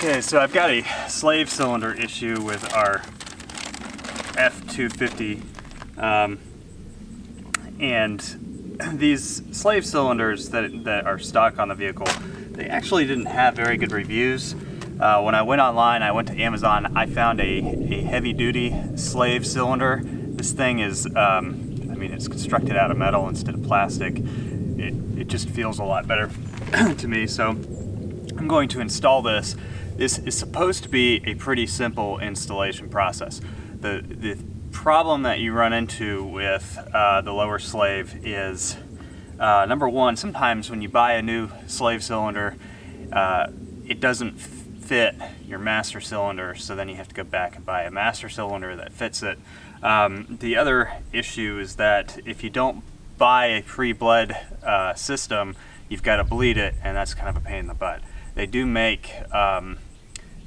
Okay, so I've got a slave cylinder issue with our F250, and these slave cylinders that are stock on the vehicle, they actually didn't have very good reviews. When I went online, I went to Amazon, I found a heavy-duty slave cylinder. This thing is, I mean, it's constructed out of metal instead of plastic. It just feels a lot better to me, so I'm going to install this. This is supposed to be a pretty simple installation process. The problem that you run into with the lower slave is, number one, sometimes when you buy a new slave cylinder, it doesn't fit your master cylinder, so then you have to go back and buy a master cylinder that fits it. The other issue is that if you don't buy a pre-bled system, you've got to bleed it, and that's kind of a pain in the butt. They do make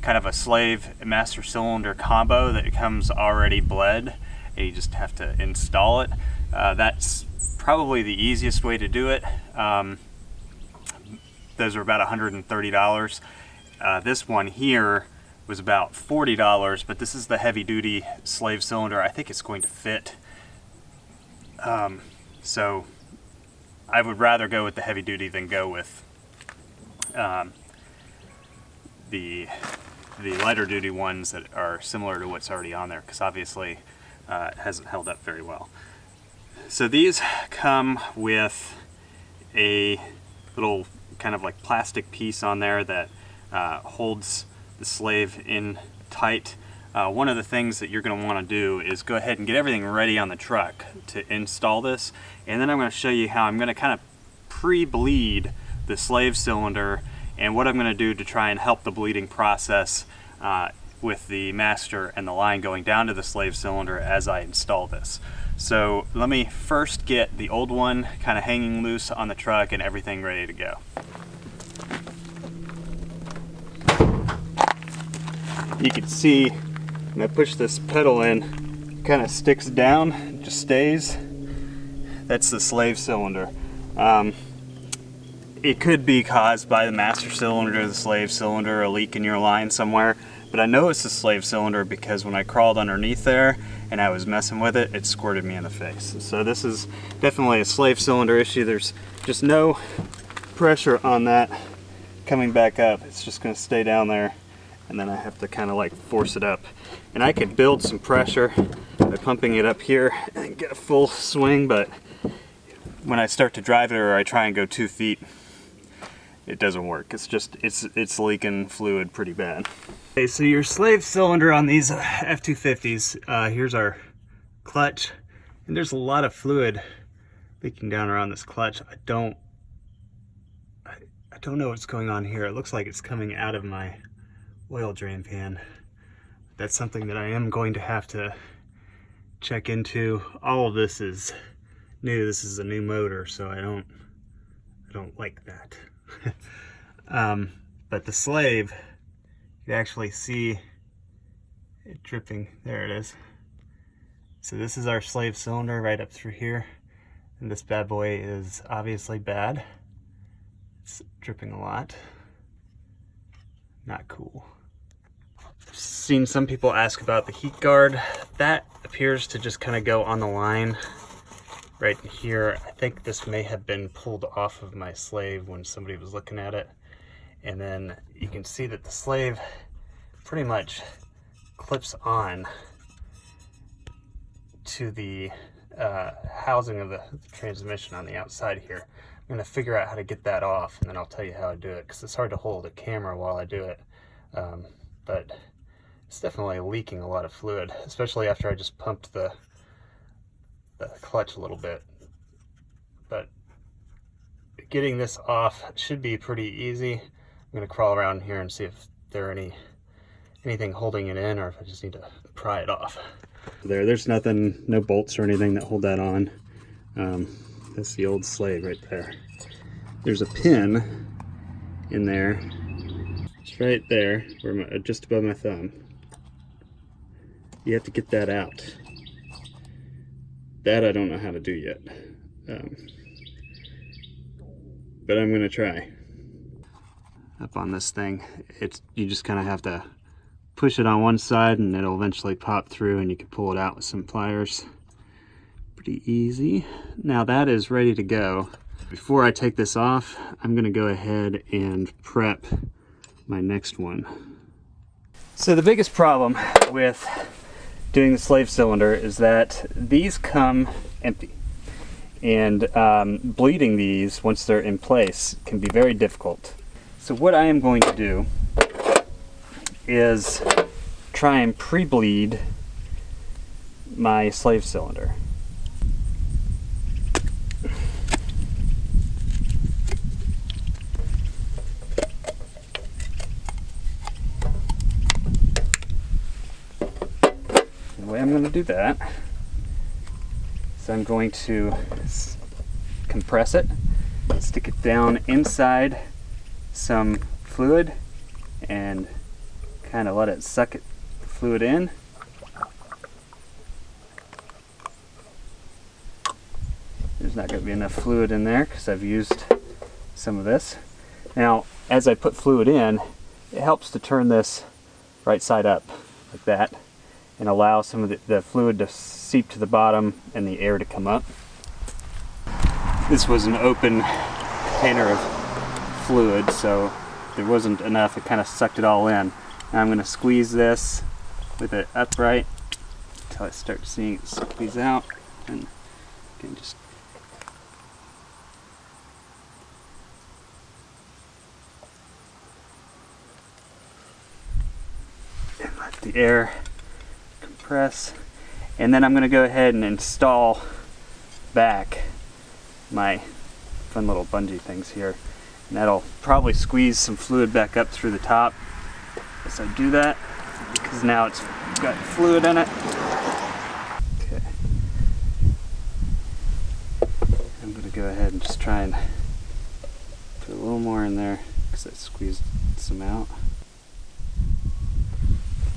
kind of a slave master cylinder combo that comes already bled, and you just have to install it. That's probably the easiest way to do it. Those are about $130. This one here was about $40, but this is the heavy duty slave cylinder. I think it's going to fit. So I would rather go with the heavy duty than go with the lighter duty ones that are similar to what's already on there, because obviously it hasn't held up very well. So these come with a little kind of like plastic piece on there that holds the slave in tight. One of the things that you're going to want to do is go ahead and get everything ready on the truck to install this, and then I'm going to show you how I'm going to kind of pre-bleed the slave cylinder and what I'm going to do to try and help the bleeding process with the master and the line going down to the slave cylinder as I install this. So let me first get the old one kind of hanging loose on the truck and everything ready to go. You can see when I push this pedal in, it kind of sticks down, it just stays. That's the slave cylinder. It could be caused by the master cylinder, the slave cylinder, a leak in your line somewhere, but I know it's the slave cylinder because when I crawled underneath there and I was messing with it, it squirted me in the face. So this is definitely a slave cylinder issue. There's just no pressure on that coming back up. It's just going to stay down there, and then I have to kind of like force it up. And I could build some pressure by pumping it up here and get a full swing, but when I start to drive it or I try and go 2 feet, it doesn't work. It's just, it's leaking fluid pretty bad. Okay, so your slave cylinder on these F250s, here's our clutch, and there's a lot of fluid leaking down around this clutch. I don't know what's going on here. It looks like it's coming out of my oil drain pan. That's something that I am going to have to check into. All of this is new. This is a new motor, so I don't like that. But the slave, you can actually see it dripping. There it is. So this is our slave cylinder right up through here, and this bad boy is obviously bad. It's dripping a lot. Not cool. I've seen some people ask about the heat guard. That appears to just kind of go on the line right here. I think this may have been pulled off of my slave when somebody was looking at it. And then you can see that the slave pretty much clips on to the housing of the transmission on the outside here. I'm going to figure out how to get that off, and then I'll tell you how I do it, because it's hard to hold a camera while I do it. But it's definitely leaking a lot of fluid, especially after I just pumped the clutch a little bit. But getting this off should be pretty easy. I'm going to crawl around here and see if there are anything holding it in, or if I just need to pry it off. There's nothing, no bolts or anything that hold that on. That's the old slave right there. There's a pin in there. It's right there, where just above my thumb. You have to get that out. That I don't know how to do yet. But I'm gonna try. up on this thing. You just kind of have to push it on one side and it'll eventually pop through and you can pull it out with some pliers. Pretty easy. Now that is ready to go. Before I take this off, I'm gonna go ahead and prep my next one. So the biggest problem with doing the slave cylinder is that these come empty. And bleeding these once they're in place can be very difficult. So what I am going to do is try and pre-bleed my slave cylinder. The way I'm going to do that is I'm going to compress it, stick it down inside some fluid and kind of let it suck the fluid in. There's not going to be enough fluid in there because I've used some of this. Now, as I put fluid in, it helps to turn this right side up like that and allow some of the fluid to seep to the bottom and the air to come up. This was an open container of fluid, so there wasn't enough. It kind of sucked it all in. Now I'm going to squeeze this with it upright until I start seeing it squeeze out, and again just and let the air compress. And then I'm going to go ahead and install back my fun little bungee things here, and that'll probably squeeze some fluid back up through the top as I do that, because now it's got fluid in it. Okay, I'm going to go ahead and just try and put a little more in there because I squeezed some out.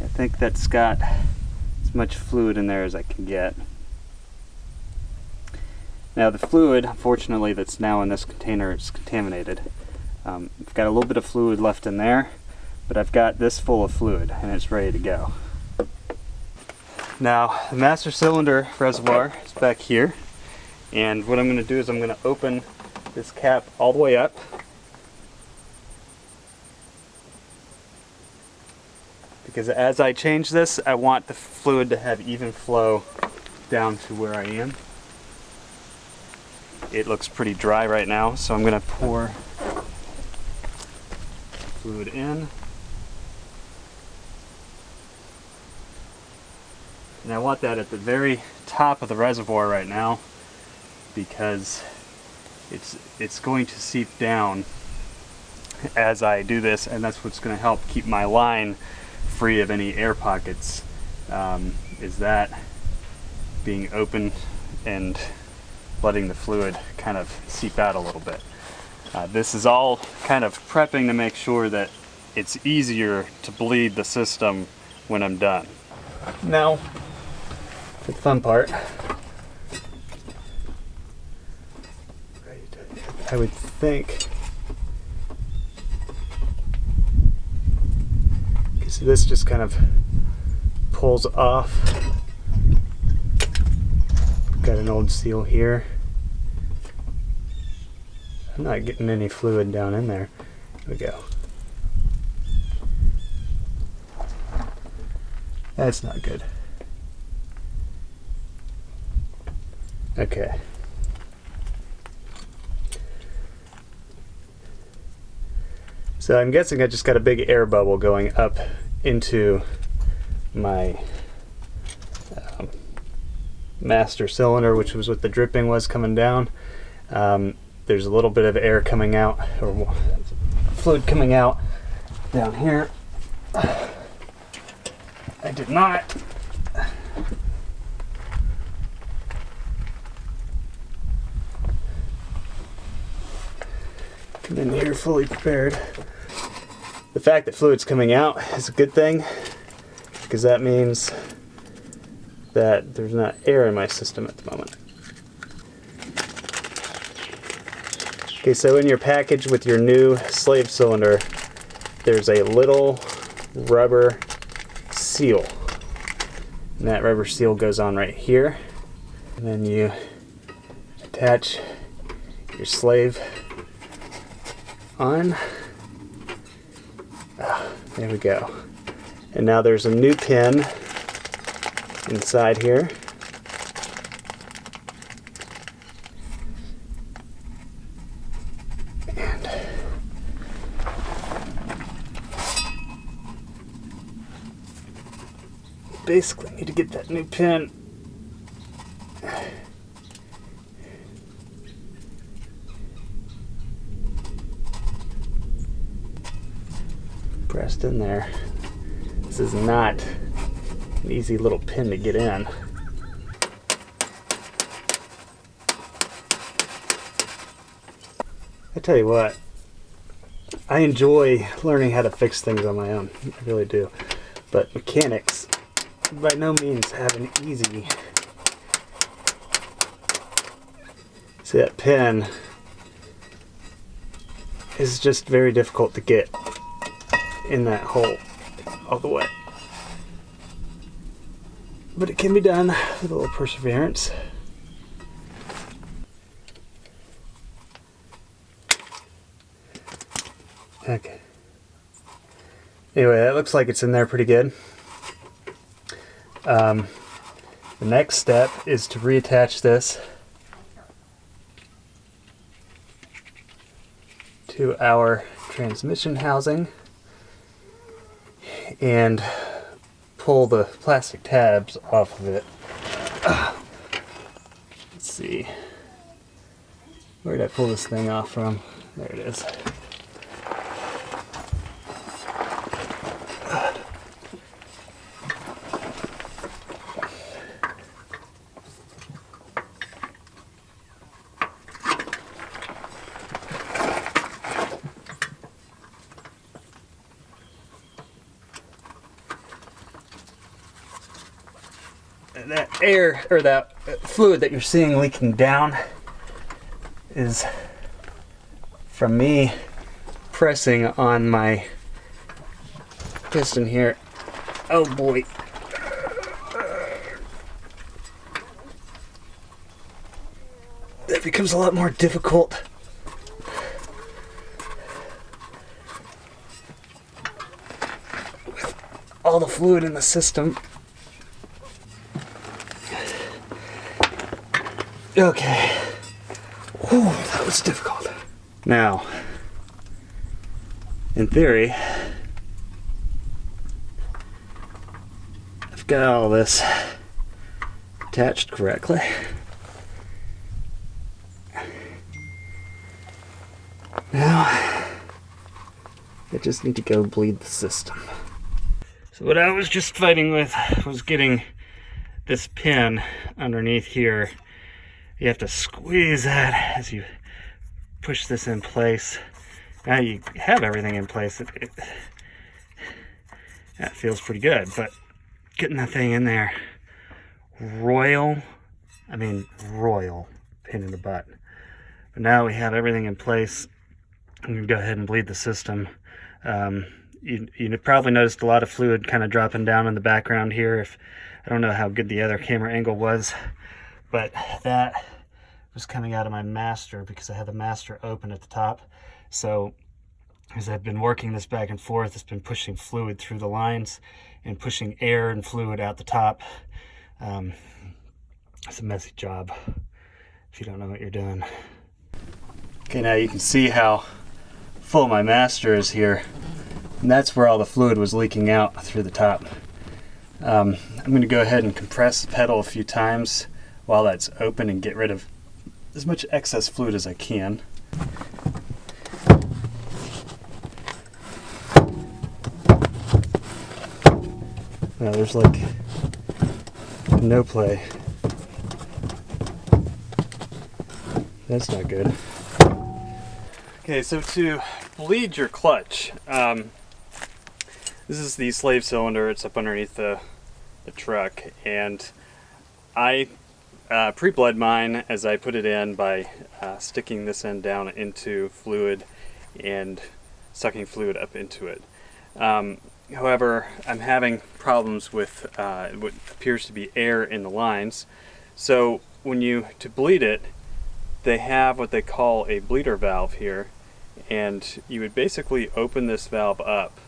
I think that's got as much fluid in there as I can get. Now the fluid, unfortunately, that's now in this container is contaminated. I've got a little bit of fluid left in there, but I've got this full of fluid and it's ready to go. Now the master cylinder reservoir is back here, and what I'm going to do is I'm going to open this cap all the way up. Because as I change this, I want the fluid to have even flow down to where I am. It looks pretty dry right now, so I'm going to pour fluid in. And I want that at the very top of the reservoir right now, because it's going to seep down as I do this, and that's what's going to help keep my line free of any air pockets, is that being open and letting the fluid kind of seep out a little bit. This is all kind of prepping to make sure that it's easier to bleed the system when I'm done. Now, the fun part. I would think, so this just kind of pulls off. Got an old seal here. I'm not getting any fluid down in there. Here we go. That's not good. Okay. So I'm guessing I just got a big air bubble going up into my master cylinder, which was what the dripping was coming down. There's a little bit of air coming out, or fluid coming out down here. I did not. Come in here fully prepared. The fact that fluid's coming out is a good thing, because that means that there's not air in my system at the moment. Okay, so in your package with your new slave cylinder, there's a little rubber seal. And that rubber seal goes on right here. And then you attach your slave on. There we go. And now there's a new pin inside here. And basically need to get that new pin pressed in there. This is not an easy little pin to get in. I tell you what, I enjoy learning how to fix things on my own. I really do. But mechanics by no means have an easy. See, that pin is just very difficult to get in that hole all the way. But it can be done with a little perseverance. Okay. Anyway, that looks like it's in there pretty good. The next step is to reattach this to our transmission housing and pull the plastic tabs off of it. Let's see. Where did I pull this thing off from? There it is. That air, or that fluid that you're seeing leaking down, is from me pressing on my piston here. Oh boy. That becomes a lot more difficult. With all the fluid in the system. Okay. Whew, that was difficult. Now, in theory, I've got all this attached correctly. Now, I just need to go bleed the system. So what I was just fighting with was getting this pin underneath here. You have to squeeze that as you push this in place. Now you have everything in place. That feels pretty good, but getting that thing in there, royal pain in the butt. But now we have everything in place. I'm gonna go ahead and bleed the system. You probably noticed a lot of fluid kind of dropping down in the background here. I don't know how good the other camera angle was, but that was coming out of my master because I had the master open at the top. So as I've been working this back and forth, it's been pushing fluid through the lines and pushing air and fluid out the top. It's a messy job if you don't know what you're doing. Okay, now you can see how full my master is here. And that's where all the fluid was leaking out through the top. I'm going to go ahead and compress the pedal a few times while that's open and get rid of as much excess fluid as I can. Now there's like no play. That's not good. Okay, so to bleed your clutch, this is the slave cylinder. It's up underneath the truck, and I pre-bled mine as I put it in by sticking this end down into fluid and sucking fluid up into it. However, I'm having problems with what appears to be air in the lines. So to bleed it, they have what they call a bleeder valve here, and you would basically open this valve up.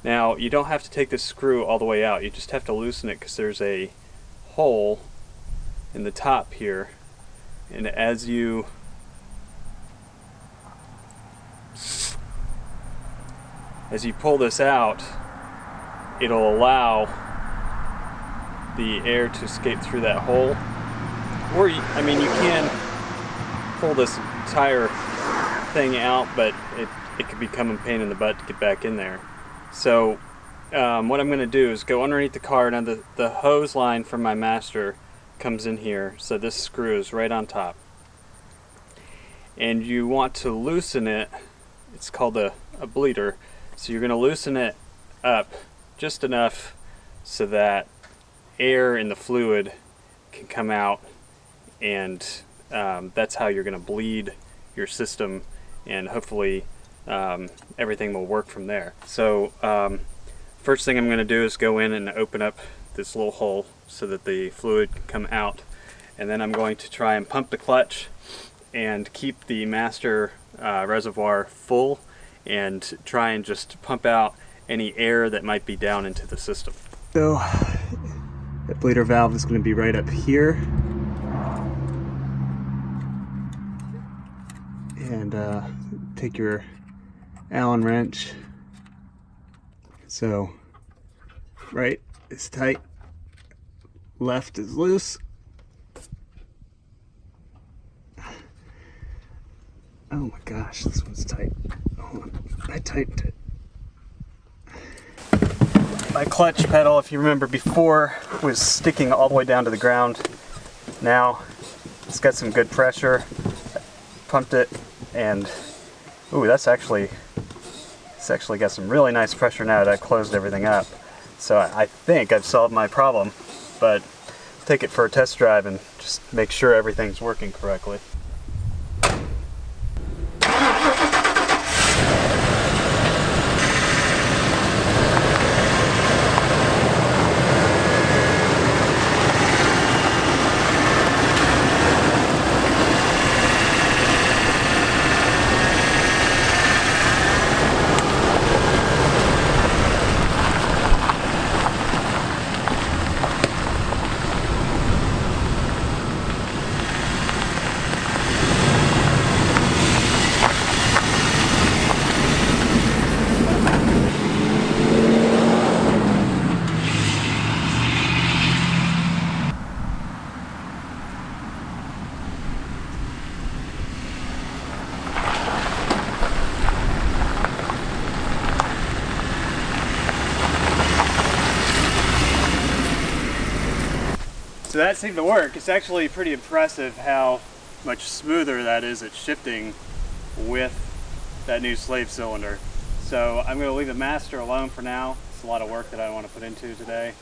Now, you don't have to take this screw all the way out, you just have to loosen it because there's a hole in the top here, and as you pull this out, it'll allow the air to escape through that hole. Or, you can pull this entire thing out, but it could become a pain in the butt to get back in there. So what I'm going to do is go underneath the car. Now the hose line from my master comes in here, so this screw is right on top. And you want to loosen it. It's called a bleeder. So you're going to loosen it up just enough so that air in the fluid can come out, and that's how you're going to bleed your system, and hopefully everything will work from there. So first thing I'm going to do is go in and open up this little hole so that the fluid can come out, and then I'm going to try and pump the clutch and keep the master reservoir full and try and just pump out any air that might be down into the system. So that bleeder valve is going to be right up here, and take your Allen wrench. So right is tight, left is loose. Oh my gosh, this one's tight. Hold on, I tightened it. My clutch pedal, if you remember before, was sticking all the way down to the ground. Now it's got some good pressure. Pumped it, and ooh, it's actually got some really nice pressure now that I've closed everything up. So I think I've solved my problem, but take it for a test drive and just make sure everything's working correctly. So that seemed to work. It's actually pretty impressive how much smoother that is at shifting with that new slave cylinder. So I'm going to leave the master alone for now. It's a lot of work that I don't want to put into today.